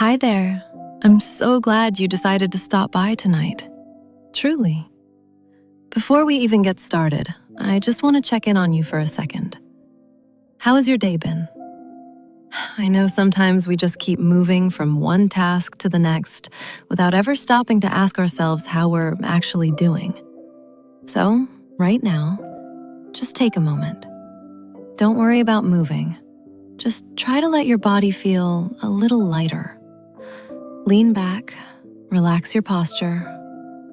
Hi there. I'm so glad you decided to stop by tonight. Truly. Before we even get started, I just want to check in on you for a second. How has your day been? I know sometimes we just keep moving from one task to the next without ever stopping to ask ourselves how we're actually doing. So, right now, just take a moment. Don't worry about moving. Just try to let your body feel a little lighter. Lean back, relax your posture,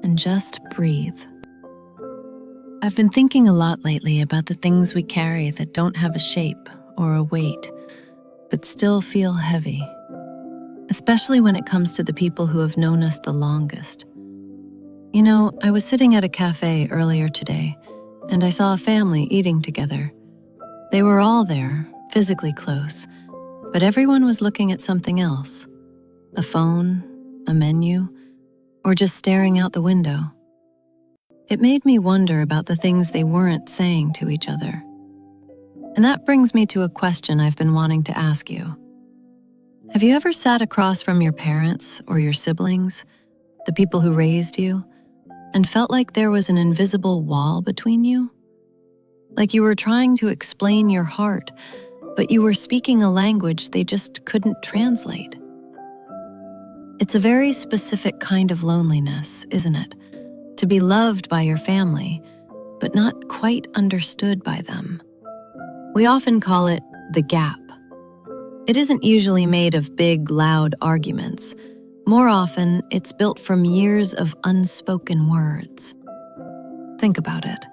and just breathe. I've been thinking a lot lately about the things we carry that don't have a shape or a weight, but still feel heavy, especially when it comes to the people who have known us the longest. You know, I was sitting at a cafe earlier today, and I saw a family eating together. They were all there, physically close, but everyone was looking at something else. A phone, a menu, or just staring out the window. It made me wonder about the things they weren't saying to each other. And that brings me to a question I've been wanting to ask you. Have you ever sat across from your parents or your siblings, the people who raised you, and felt like there was an invisible wall between you? Like you were trying to explain your heart, but you were speaking a language they just couldn't translate. It's a very specific kind of loneliness, isn't it? To be loved by your family, but not quite understood by them. We often call it the gap. It isn't usually made of big, loud arguments. More often, it's built from years of unspoken words. Think about it.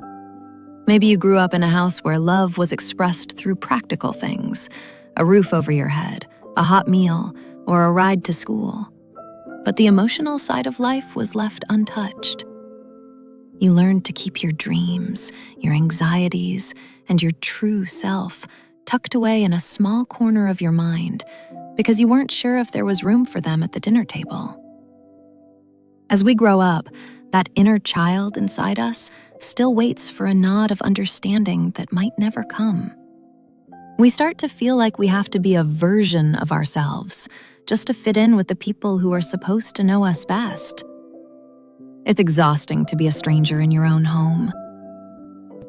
Maybe you grew up in a house where love was expressed through practical things, a roof over your head, a hot meal, or a ride to school. But the emotional side of life was left untouched. You learned to keep your dreams, your anxieties, and your true self tucked away in a small corner of your mind because you weren't sure if there was room for them at the dinner table. As we grow up, that inner child inside us still waits for a nod of understanding that might never come. We start to feel like we have to be a version of ourselves just to fit in with the people who are supposed to know us best. It's exhausting to be a stranger in your own home.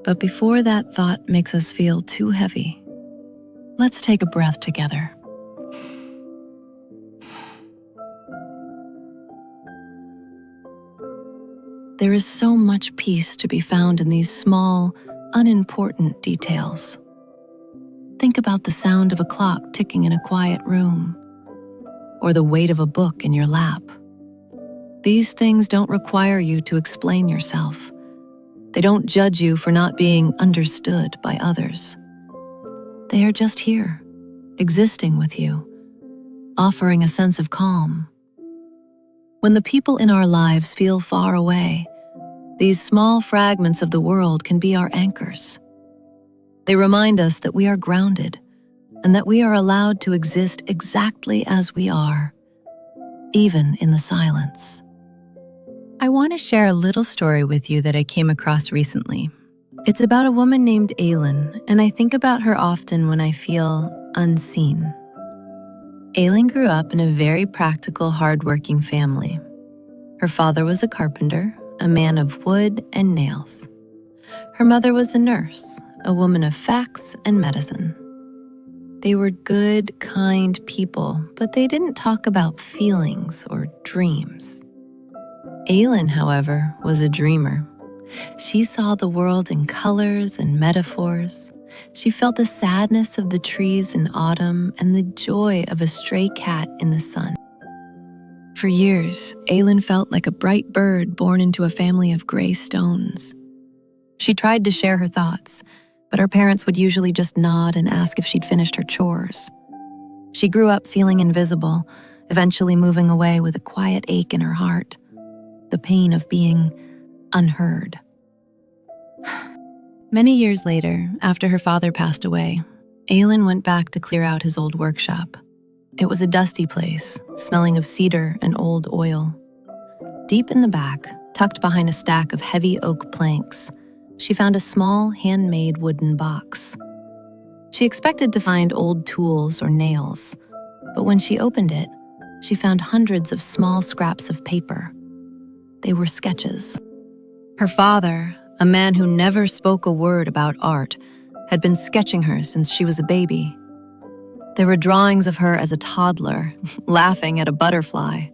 But before that thought makes us feel too heavy, let's take a breath together. There is so much peace to be found in these small, unimportant details. Think about the sound of a clock ticking in a quiet room, or the weight of a book in your lap. These things don't require you to explain yourself. They don't judge you for not being understood by others. They are just here, existing with you, offering a sense of calm. When the people in our lives feel far away, these small fragments of the world can be our anchors. They remind us that we are grounded and that we are allowed to exist exactly as we are, even in the silence. I want to share a little story with you that I came across recently. It's about a woman named Aylin, and I think about her often when I feel unseen. Aylin grew up in a very practical, hardworking family. Her father was a carpenter, a man of wood and nails. Her mother was a nurse, a woman of facts and medicine. They were good, kind people, but they didn't talk about feelings or dreams. Aylin, however, was a dreamer. She saw the world in colors and metaphors. She felt the sadness of the trees in autumn and the joy of a stray cat in the sun. For years, Aylin felt like a bright bird born into a family of gray stones. She tried to share her thoughts, but her parents would usually just nod and ask if she'd finished her chores. She grew up feeling invisible, eventually moving away with a quiet ache in her heart, the pain of being unheard. Many years later, after her father passed away, Aylin went back to clear out his old workshop. It was a dusty place, smelling of cedar and old oil. Deep in the back, tucked behind a stack of heavy oak planks, she found a small, handmade wooden box. She expected to find old tools or nails, but when she opened it, she found hundreds of small scraps of paper. They were sketches. Her father, a man who never spoke a word about art, had been sketching her since she was a baby. There were drawings of her as a toddler, laughing at a butterfly.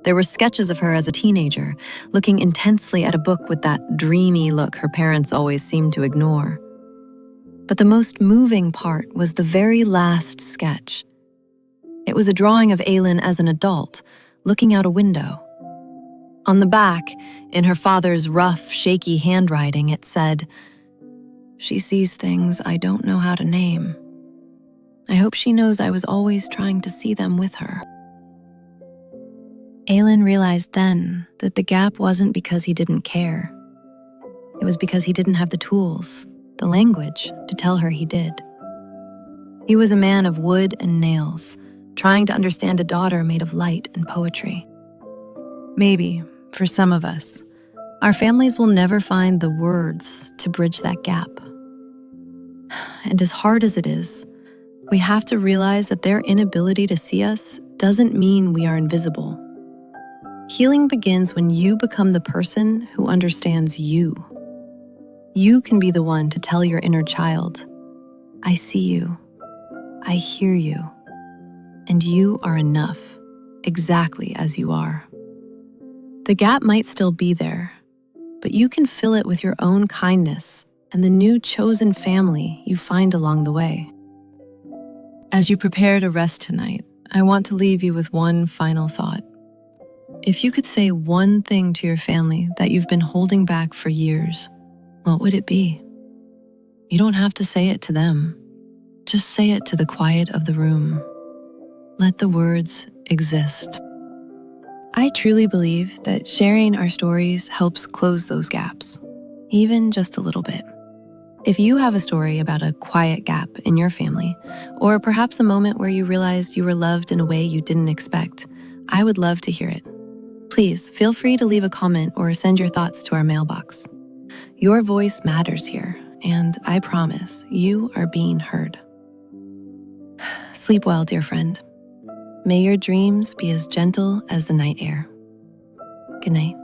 There were sketches of her as a teenager, looking intensely at a book with that dreamy look her parents always seemed to ignore. But the most moving part was the very last sketch. It was a drawing of Aylin as an adult, looking out a window. On the back, in her father's rough, shaky handwriting, it said, "She sees things I don't know how to name. I hope she knows I was always trying to see them with her." Aylin realized then that the gap wasn't because he didn't care. It was because he didn't have the tools, the language, to tell her he did. He was a man of wood and nails, trying to understand a daughter made of light and poetry. Maybe, for some of us, our families will never find the words to bridge that gap. And as hard as it is, we have to realize that their inability to see us doesn't mean we are invisible. Healing begins when you become the person who understands you. You can be the one to tell your inner child, "I see you, I hear you, and you are enough, exactly as you are." The gap might still be there, but you can fill it with your own kindness and the new chosen family you find along the way. As you prepare to rest tonight, I want to leave you with one final thought. If you could say one thing to your family that you've been holding back for years, what would it be? You don't have to say it to them. Just say it to the quiet of the room. Let the words exist. I truly believe that sharing our stories helps close those gaps, even just a little bit. If you have a story about a quiet gap in your family, or perhaps a moment where you realized you were loved in a way you didn't expect, I would love to hear it. Please feel free to leave a comment or send your thoughts to our mailbox. Your voice matters here, and I promise you are being heard. Sleep well, dear friend. May your dreams be as gentle as the night air. Good night.